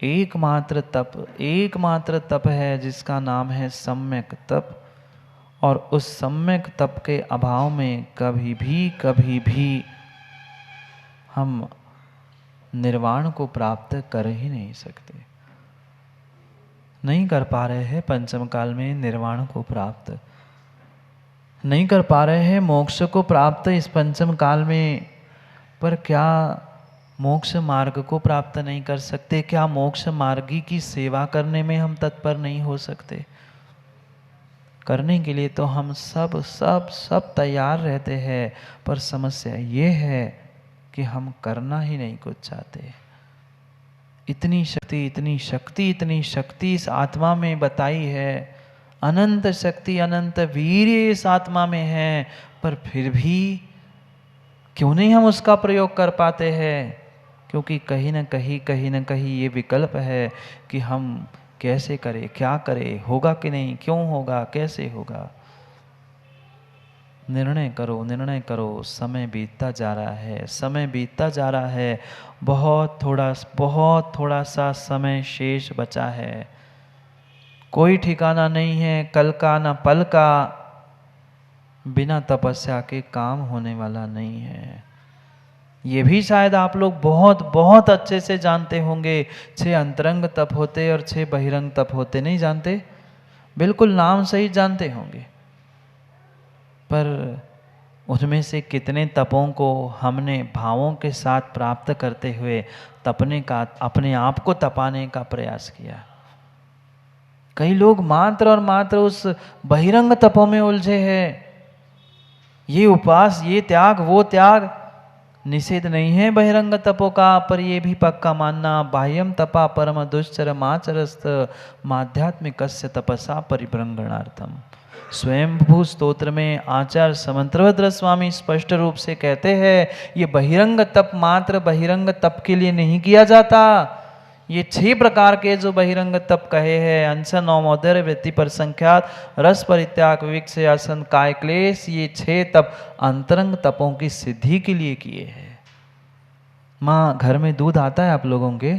एकमात्र तप है जिसका नाम है सम्यक तप। और उस सम्यक तप के अभाव में कभी भी हम निर्वाण को प्राप्त कर ही नहीं सकते, नहीं कर पा रहे हैं। पंचम काल में निर्वाण को प्राप्त नहीं कर पा रहे हैं, मोक्ष को प्राप्त इस पंचम काल में। पर क्या मोक्ष मार्ग को प्राप्त नहीं कर सकते? क्या मोक्ष मार्गी की सेवा करने में हम तत्पर नहीं हो सकते? करने के लिए तो हम सब तैयार रहते हैं, पर समस्या ये है कि हम करना ही नहीं कुछ चाहते। इतनी शक्ति इस आत्मा में बताई है, अनंत शक्ति अनंत वीर्य इस आत्मा में है, पर फिर भी क्यों नहीं हम उसका प्रयोग कर पाते हैं? क्योंकि कहीं ना कहीं ये विकल्प है कि हम कैसे करें, क्या करें, होगा कि नहीं, क्यों होगा, कैसे होगा। निर्णय करो। समय बीतता जा रहा है। बहुत थोड़ा सा समय शेष बचा है। कोई ठिकाना नहीं है कल का न पल का। बिना तपस्या के काम होने वाला नहीं है। ये भी शायद आप लोग बहुत अच्छे से जानते होंगे। 6 अंतरंग तप होते और 6 बहिरंग तप होते, नहीं जानते? बिल्कुल नाम सही जानते होंगे। पर उनमें से कितने तपों को हमने भावों के साथ प्राप्त करते हुए तपने का, अपने आप को तपाने का प्रयास किया? कई लोग मात्र और मात्र उस बहिरंग तपों में उलझे हैं। ये उपवास, ये त्याग, वो त्याग, निषेध नहीं है बहिरंग तपों का, पर ये भी पक्का मानना बाह्यम तपा परम दुश्चरम आचरस्त माध्यात्मिकस्य तपसा परिभ्रंगणार्थम। स्वयंभू स्तोत्र में आचार्य समंतभद्र स्वामी स्पष्ट रूप से कहते हैं, ये बहिरंग तप मात्र बहिरंग तप के लिए नहीं किया जाता। ये 6 प्रकार के जो बहिरंग तप कहे हैं, अनशन औमोदर वृत्ति पर संख्यात रस परित्याग विविक्त से आसन काय क्लेश, ये 6 तप अंतरंग तपों की सिद्धि के लिए किए हैं। माँ, घर में दूध आता है आप लोगों के?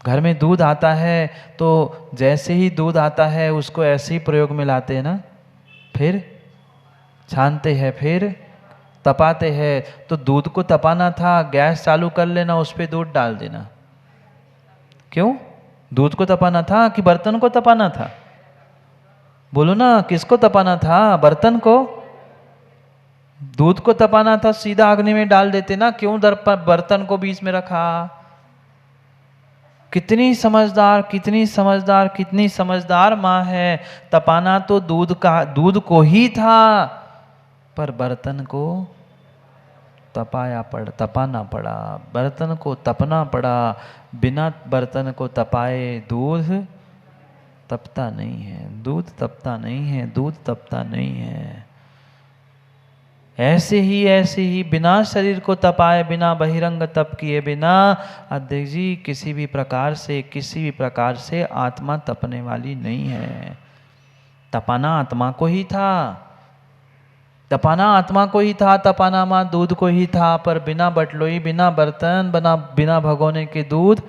घर में दूध आता है तो जैसे ही दूध आता है उसको ऐसे ही प्रयोग में लाते हैं ना, फिर छानते हैं, फिर तपाते हैं। तो दूध को तपाना था, गैस चालू कर लेना, उस पर दूध डाल देना। क्यों? दूध को तपाना था कि बर्तन को तपाना था? बोलो ना, किसको तपाना था? बर्तन को। दूध को तपाना था, सीधा अग्नि में डाल देते ना, क्यों बर्तन को बीच में रखा? कितनी समझदार माँ है। तपाना तो दूध को ही था, पर बर्तन को तपाना पड़ा, बर्तन को तपना पड़ा। बिना बर्तन को तपाए दूध तपता नहीं है, दूध तपता नहीं है। ऐसे ही बिना शरीर को तपाए, बिना बहिरंग तप किए बिना, अध्यक्ष जी, किसी भी प्रकार से आत्मा तपने वाली नहीं है। तपाना आत्मा को ही था, तपाना माँ दूध को ही था, पर बिना बटलोई, बिना बर्तन, बिना भगोने के दूध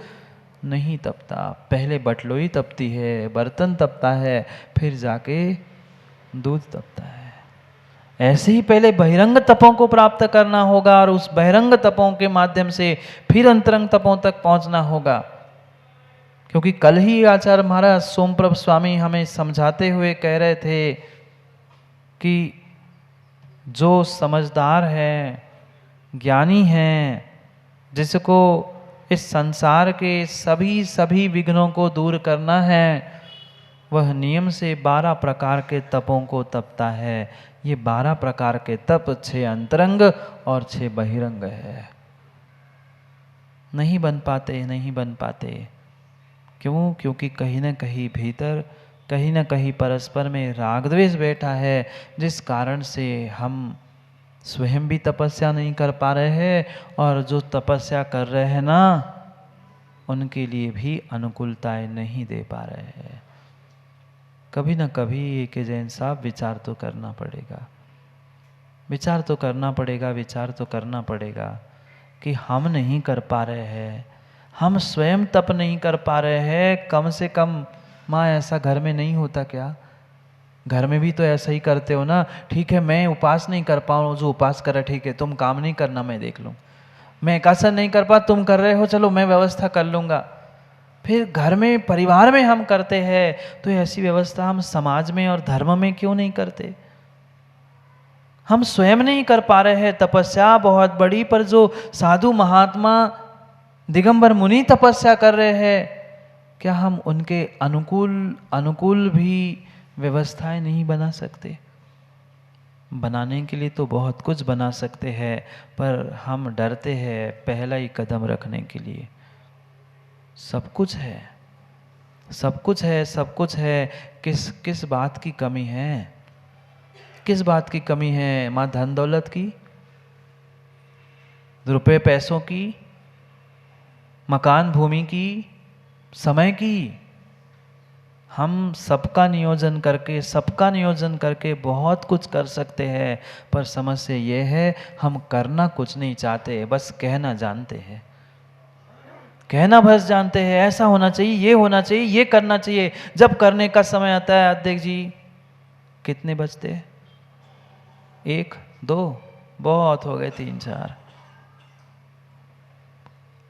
नहीं तपता। पहले बटलोई तपती है, बर्तन तपता है, फिर जाके दूध तपता है। ऐसे ही पहले बहिरंग तपों को प्राप्त करना होगा और उस बहिरंग तपों के माध्यम से फिर अंतरंग तपों तक पहुंचना होगा। क्योंकि कल ही आचार्य महाराज सोमप्रभ स्वामी हमें समझाते हुए कह रहे थे कि जो समझदार है, ज्ञानी है, जिसको इस संसार के सभी विघ्नों को दूर करना है, वह नियम से 12 प्रकार के तपों को तपता है। ये 12 प्रकार के तप 6 अंतरंग और 6 बहिरंग है। नहीं बन पाते। क्यों? क्योंकि कहीं ना कहीं भीतर, कहीं ना कहीं परस्पर में राग द्वेष बैठा है, जिस कारण से हम स्वयं भी तपस्या नहीं कर पा रहे हैं और जो तपस्या कर रहे हैं ना, उनके लिए भी अनुकूलताएं नहीं दे पा रहे हैं। कभी ना कभी एक जैन साहब विचार तो करना पड़ेगा कि हम नहीं कर पा रहे हैं, हम स्वयं तप नहीं कर पा रहे हैं, कम से कम माँ ऐसा घर में नहीं होता क्या? घर में भी तो ऐसा ही करते हो ना। ठीक है मैं उपास नहीं कर पाऊँ, जो उपास करे ठीक है, तुम काम नहीं करना मैं देख लूँ। मैं एकासन नहीं कर पा, तुम कर रहे हो, चलो मैं व्यवस्था कर लूँगा। फिर घर में परिवार में हम करते हैं, तो ऐसी व्यवस्था हम समाज में और धर्म में क्यों नहीं करते? हम स्वयं नहीं कर पा रहे हैं तपस्या बहुत बड़ी, पर जो साधु महात्मा दिगंबर मुनि तपस्या कर रहे हैं, क्या हम उनके अनुकूल अनुकूल भी व्यवस्थाएं नहीं बना सकते? बनाने के लिए तो बहुत कुछ बना सकते हैं, पर हम डरते हैं पहला ही कदम रखने के लिए। सब कुछ है, सब कुछ है, सब कुछ है, किस किस बात की कमी है? किस बात की कमी है माँ? धन दौलत की, रुपए पैसों की, मकान भूमि की, समय की? हम सबका नियोजन करके, सबका नियोजन करके बहुत कुछ कर सकते हैं, पर समस्या ये है हम करना कुछ नहीं चाहते, बस कहना जानते हैं। कहना बस जानते हैं, ऐसा होना चाहिए, ये होना चाहिए, ये करना चाहिए। जब करने का समय आता है अध्यक्ष जी कितने बजते हैं? 1 2 बहुत हो गए, 3 4।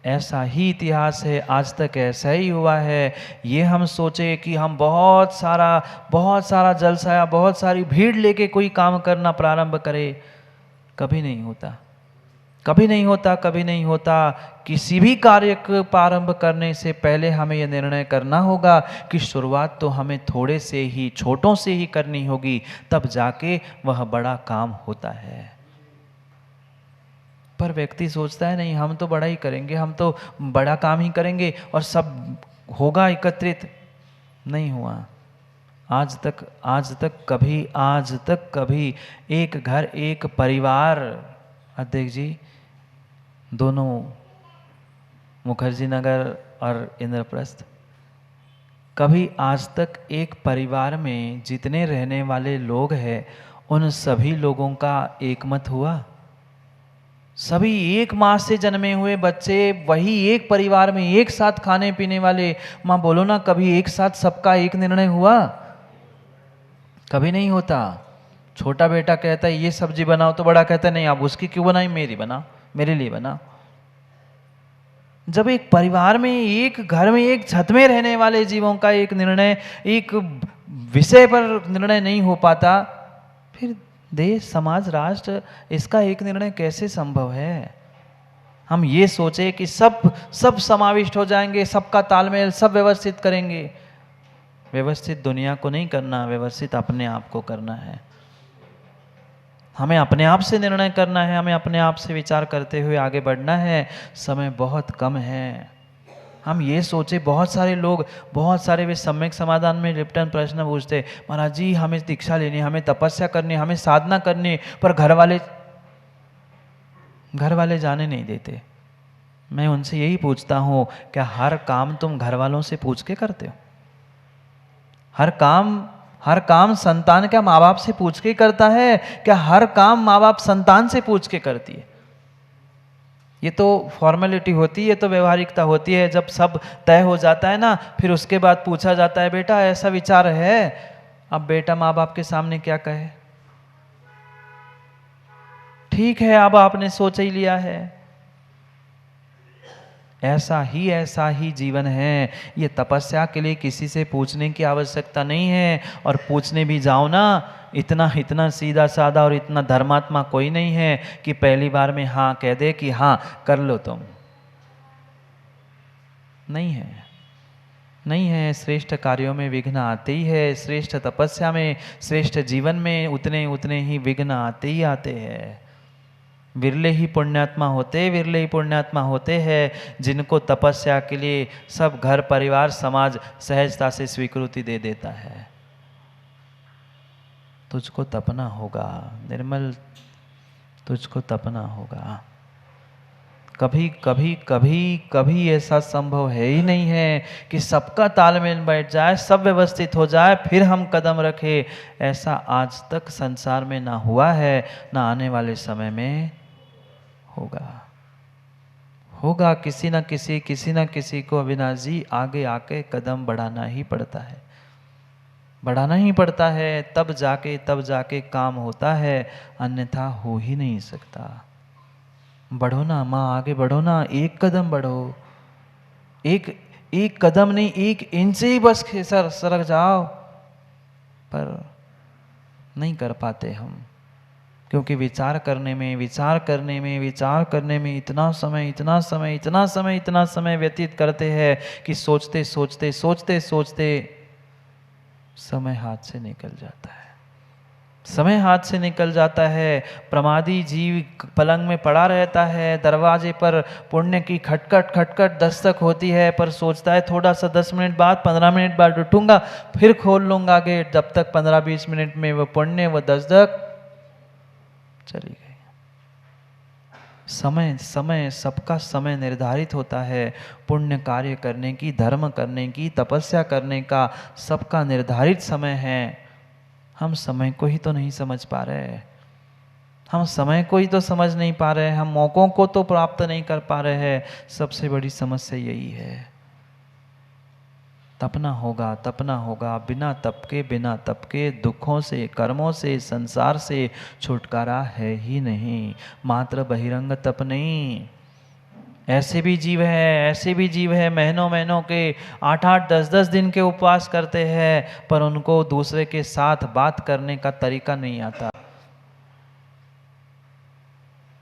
ऐसा ही इतिहास है, आज तक ऐसा ही हुआ है। ये हम सोचे कि हम बहुत सारा जलसा, बहुत सारी भीड़ लेके कोई काम करना प्रारंभ करें, कभी नहीं होता, कभी नहीं होता, कभी नहीं होता। किसी भी कार्य को प्रारंभ करने से पहले हमें यह निर्णय करना होगा कि शुरुआत तो हमें थोड़े से ही, छोटों से ही करनी होगी, तब जाके वह बड़ा काम होता है। पर व्यक्ति सोचता है नहीं हम तो बड़ा ही करेंगे, हम तो बड़ा काम ही करेंगे और सब होगा एकत्रित। नहीं हुआ आज तक कभी एक घर, एक परिवार, अध्यक्ष जी दोनों मुखर्जी नगर और इंद्रप्रस्थ, कभी आज तक एक परिवार में जितने रहने वाले लोग हैं उन सभी लोगों का एक मत हुआ? सभी एक माँ से जन्मे हुए बच्चे वही एक परिवार में एक साथ खाने पीने वाले, माँ बोलो ना, कभी एक साथ सबका एक निर्णय हुआ? कभी नहीं होता। छोटा बेटा कहता है ये सब्जी बनाओ, तो बड़ा कहता है नहीं आप उसकी क्यों बनाई, मेरी बनाओ, मेरे लिए बनाओ। जब एक परिवार में, एक घर में, एक छत में रहने वाले जीवों का एक निर्णय, एक विषय पर निर्णय नहीं हो पाता, फिर देश, समाज, राष्ट्र, इसका एक निर्णय कैसे संभव है? हम ये सोचे कि सब समाविष्ट हो जाएंगे, सबका तालमेल, सब व्यवस्थित करेंगे। व्यवस्थित दुनिया को नहीं करना, व्यवस्थित अपने आप को करना है। हमें अपने आप से निर्णय करना है, हमें अपने आप से विचार करते हुए आगे बढ़ना है। समय बहुत कम है। हम ये सोचे, बहुत सारे लोग, बहुत सारे वे सम्यक समाधान में लिप्टन प्रश्न पूछते, महाराज जी हमें दीक्षा लेनी, हमें तपस्या करनी, हमें साधना करनी, पर घर वाले जाने नहीं देते। मैं उनसे यही पूछता हूँ, क्या हर काम तुम घर वालों से पूछ के करते हो? हर काम संतान क्या माँ बाप से पूछ के करता है? क्या हर काम माँ बाप संतान से पूछ के करती है? ये तो फॉर्मेलिटी होती है, ये तो व्यवहारिकता होती है। जब सब तय हो जाता है ना, फिर उसके बाद पूछा जाता है बेटा ऐसा विचार है। अब बेटा माँ बाप के सामने क्या कहे? ठीक है अब आपने सोच ही लिया है। ऐसा ही जीवन है। ये तपस्या के लिए किसी से पूछने की आवश्यकता नहीं है, और पूछने भी जाओ ना, इतना सीधा साधा और इतना धर्मात्मा कोई नहीं है कि पहली बार में हाँ कह दे कि हाँ कर लो तुम। नहीं है। श्रेष्ठ कार्यों में विघ्न आते ही है, श्रेष्ठ तपस्या में, श्रेष्ठ जीवन में उतने ही विघ्न आते ही आते हैं। विरले ही पुण्यात्मा होते हैं जिनको तपस्या के लिए सब घर परिवार समाज सहजता से स्वीकृति दे देता है। तुझको तपना होगा निर्मल, तुझको तपना होगा। कभी ऐसा संभव है ही नहीं है कि सबका तालमेल बैठ जाए, सब व्यवस्थित हो जाए, फिर हम कदम रखें। ऐसा आज तक संसार में ना हुआ है, ना आने वाले समय में होगा किसी न किसी को अविनाश जी आगे आके कदम बढ़ाना ही पड़ता है, बढ़ाना ही पड़ता है, तब जाके काम होता है, अन्यथा हो ही नहीं सकता। बढ़ो ना माँ, आगे बढ़ो ना, एक कदम बढ़ो, एक कदम नहीं, 1 इंच से ही बस सरक जाओ, पर नहीं कर पाते हम, क्योंकि विचार करने में इतना समय व्यतीत करते हैं कि सोचते समय हाथ से निकल जाता है, समय हाथ से निकल जाता है। प्रमादी जीव पलंग में पड़ा रहता है, दरवाजे पर पुण्य की खटखट दस्तक होती है, पर सोचता है थोड़ा सा 10 मिनट बाद 15 मिनट बाद उठूंगा, फिर खोल लूंगा गेट, जब तक 15-20 मिनट में वो पुण्य वो दस्तक चली गई। समय सबका समय निर्धारित होता है, पुण्य कार्य करने की, धर्म करने की, तपस्या करने का सबका निर्धारित समय है। हम समय को ही तो नहीं समझ पा रहे, हम समय को ही तो समझ नहीं पा रहे, हम मौकों को तो प्राप्त नहीं कर पा रहे हैं। सबसे बड़ी समस्या यही है। तपना होगा, बिना तप के दुखों से, कर्मों से, संसार से छुटकारा है ही नहीं, मात्र बहिरंग तप नहीं। ऐसे भी जीव है महीनों के 8-8 10-10 दिन के उपवास करते हैं, पर उनको दूसरे के साथ बात करने का तरीका नहीं आता।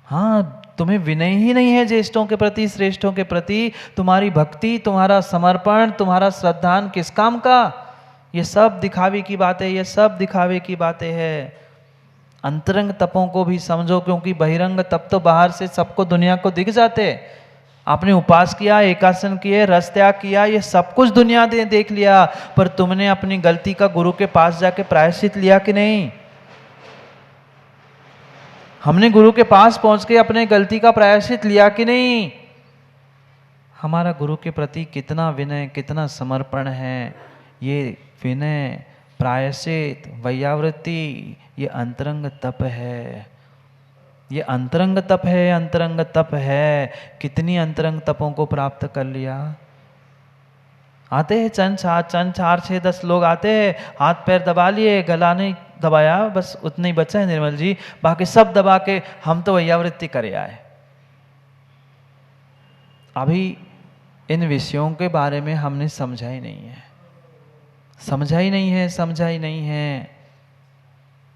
हाँ, तुम्हें विनय ही नहीं है ज्येष्ठों के प्रति, श्रेष्ठों के प्रति। तुम्हारी भक्ति, तुम्हारा समर्पण, तुम्हारा श्रद्धान किस काम का? ये सब दिखावे की बातें हैं। अंतरंग तपों को भी समझो, क्योंकि बहिरंग तप तो बाहर से सबको, दुनिया को दिख जाते। आपने उपास किया, एकासन किए, रस त्याग किया, ये सब कुछ दुनिया ने देख लिया, पर तुमने अपनी गलती का गुरु के पास जाके प्रायश्चित लिया कि नहीं? हमने गुरु के पास पहुंच के अपने गलती का प्रायश्चित लिया कि नहीं? हमारा गुरु के प्रति कितना विनय, कितना समर्पण है। ये विनय, प्रायश्चित, वैयावृत्ति, ये अंतरंग तप है। ये अंतरंग तप है। कितनी अंतरंग तपों को प्राप्त कर लिया। आते हैं चंद 4-6-10 लोग आते हैं, हाथ पैर दबा लिए, गला नहीं दबाया, बस उतना ही बचा है निर्मल जी, बाकी सब दबा के हम तो वैयावृत्ति करे आए। अभी इन विषयों के बारे में हमने समझा ही नहीं है।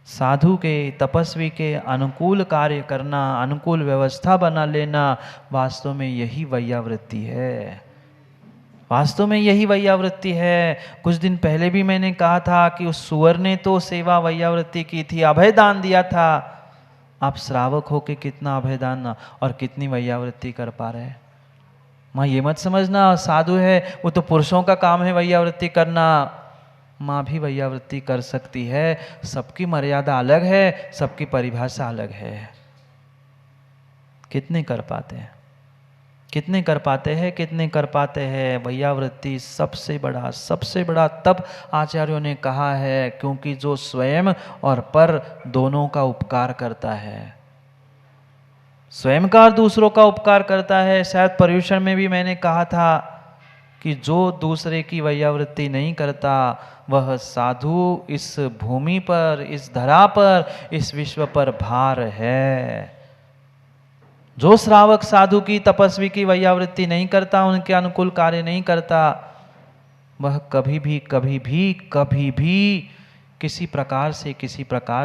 साधु के, तपस्वी के अनुकूल कार्य करना, अनुकूल व्यवस्था बना लेना, वास्तव में यही वैयावृत्ति है। कुछ दिन पहले भी मैंने कहा था कि उस सुअर ने तो सेवा वैयावृत्ति की थी, अभय दान दिया था। आप श्रावक हो के कितना अभय दान और कितनी वैयावृत्ति कर पा रहे हैं? माँ ये मत समझना साधु है वो तो पुरुषों का काम है वैयावृत्ति करना। माँ भी वैयावृत्ति कर सकती है, सबकी मर्यादा अलग है, सबकी परिभाषा अलग है। कितने कर पाते हैं वैयावृत्ति? सबसे बड़ा तब आचार्यों ने कहा है, क्योंकि जो स्वयं और पर दोनों का उपकार करता है, स्वयं का और दूसरों का उपकार करता है। शायद पर्युषण में भी मैंने कहा था कि जो दूसरे की वैयावृत्ति नहीं करता, वह साधु इस भूमि पर, इस धरा पर, इस विश्व पर भार है। जो श्रावक साधु की, तपस्वी की वैयावृत्ति नहीं करता, उनके अनुकूल कार्य नहीं करता, वह कभी भी किसी प्रकार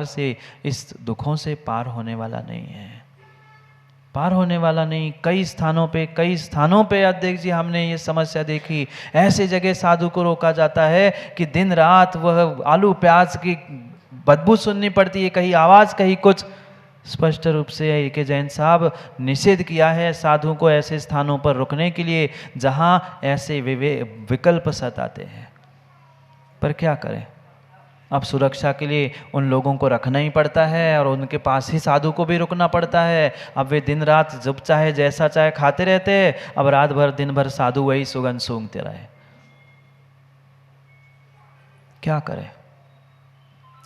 से इस दुखों से पार होने वाला नहीं। कई स्थानों पे अध्यक्ष जी हमने ये समस्या देखी। ऐसे जगह साधु को रोका जाता है कि दिन रात वह आलू प्याज की बदबू सुननी पड़ती है, कहीं आवाज कहीं कुछ। स्पष्ट रूप से ए.के. जैन साहब निषेध किया है साधुओं को ऐसे स्थानों पर रुकने के लिए जहां ऐसे विकल्प सताते हैं। पर क्या करें, अब सुरक्षा के लिए उन लोगों को रखना ही पड़ता है और उनके पास ही साधु को भी रुकना पड़ता है। अब वे दिन रात जब चाहे जैसा चाहे खाते रहते हैं, अब रात भर दिन भर साधु वही सुगंध सूंघते रहे। क्या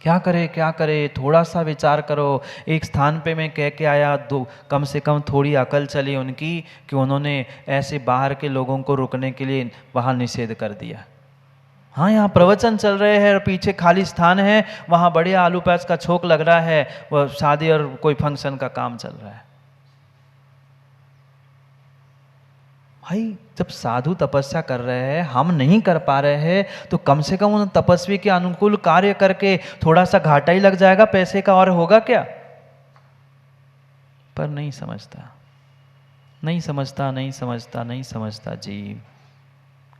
क्या करे क्या करे, थोड़ा सा विचार करो। एक स्थान पे मैं कह के आया, दो कम से कम थोड़ी अकल चली उनकी कि उन्होंने ऐसे बाहर के लोगों को रुकने के लिए वहाँ निषेध कर दिया। हाँ, यहाँ प्रवचन चल रहे हैं और पीछे खाली स्थान है, वहाँ बढ़िया आलू प्याज का छोक लग रहा है, वह शादी और कोई फंक्शन का काम चल रहा है। भाई जब साधु तपस्या कर रहे हैं, हम नहीं कर पा रहे हैं, तो कम से कम उन तपस्वी के अनुकूल कार्य करके थोड़ा सा घाटा ही लग जाएगा पैसे का, और होगा क्या। पर नहीं समझता, नहीं समझता, नहीं समझता, नहीं समझता जीव।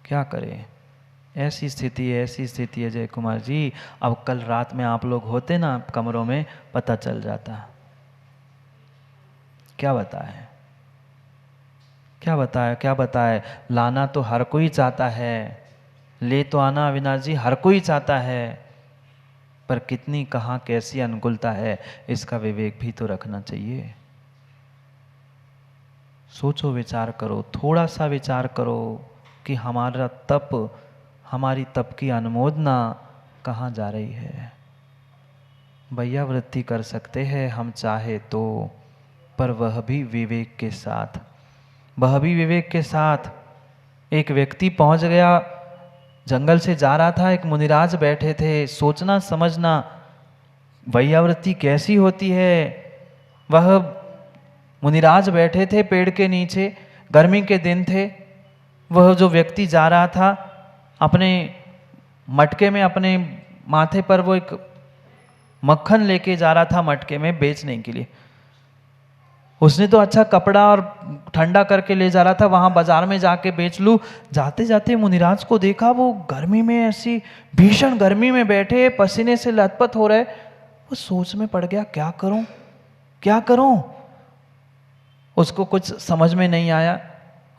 क्या करे, ऐसी स्थिति है, ऐसी स्थिति है जय कुमार जी। अब कल रात में आप लोग होते ना कमरों में, पता चल जाता। क्या बताए, क्या बताए, क्या बताए। लाना तो हर कोई चाहता है, ले तो आना अविनाश जी हर कोई चाहता है, पर कितनी कहाँ कैसी अनुकूलता है, इसका विवेक भी तो रखना चाहिए। सोचो, विचार करो, थोड़ा सा विचार करो कि हमारा तप, हमारी तप की अनुमोदना कहाँ जा रही है। भैया वृत्ति कर सकते हैं हम चाहे तो, पर वह भी विवेक के साथ, वह भी विवेक के साथ। एक व्यक्ति पहुंच गया, जंगल से जा रहा था, एक मुनिराज बैठे थे। सोचना समझना वैयावृत्ति कैसी होती है। वह मुनिराज बैठे थे पेड़ के नीचे, गर्मी के दिन थे। वह जो व्यक्ति जा रहा था, अपने मटके में, अपने माथे पर वो एक मक्खन लेके जा रहा था मटके में बेचने के लिए। उसने तो अच्छा कपड़ा और ठंडा करके ले जा रहा था, वहां बाजार में जाके बेच लूं। जाते जाते मुनिराज को देखा, वो गर्मी में, ऐसी भीषण गर्मी में बैठे, पसीने से लथपथ हो रहे। वो सोच में पड़ गया, क्या करूं, क्या करूं। उसको कुछ समझ में नहीं आया।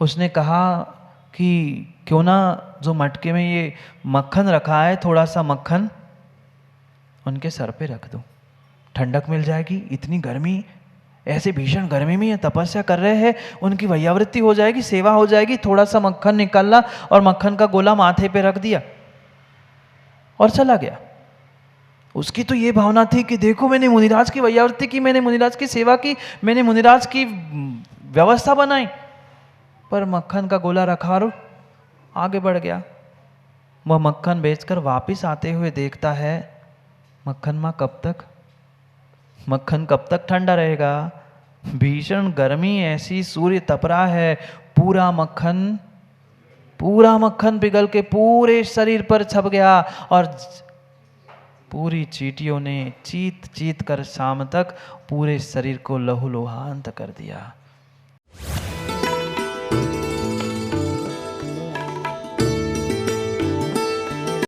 उसने कहा कि क्यों ना जो मटके में ये मक्खन रखा है, थोड़ा सा मक्खन उनके सर पे रख दूं, ठंडक मिल जाएगी। इतनी गर्मी, ऐसे भीषण गर्मी में ये तपस्या कर रहे हैं, उनकी वैयावृत्ति हो जाएगी, सेवा हो जाएगी। थोड़ा सा मक्खन निकाला और मक्खन का गोला माथे पे रख दिया और चला गया। उसकी तो ये भावना थी कि देखो, मैंने मुनिराज की वैयावृत्ति की, मैंने मुनिराज की सेवा की, मैंने मुनिराज की व्यवस्था बनाई। पर मक्खन का गोला रखा और आगे बढ़ गया। वह मक्खन बेचकर वापिस आते हुए देखता है, मक्खन माँ कब तक, मक्खन कब तक ठंडा रहेगा। भीषण गर्मी, ऐसी सूर्य तप रहा है, पूरा मक्खन पिघल के पूरे शरीर पर छप गया और पूरी चींटियों ने चीत चीत कर शाम तक पूरे शरीर को लहूलुहान कर दिया।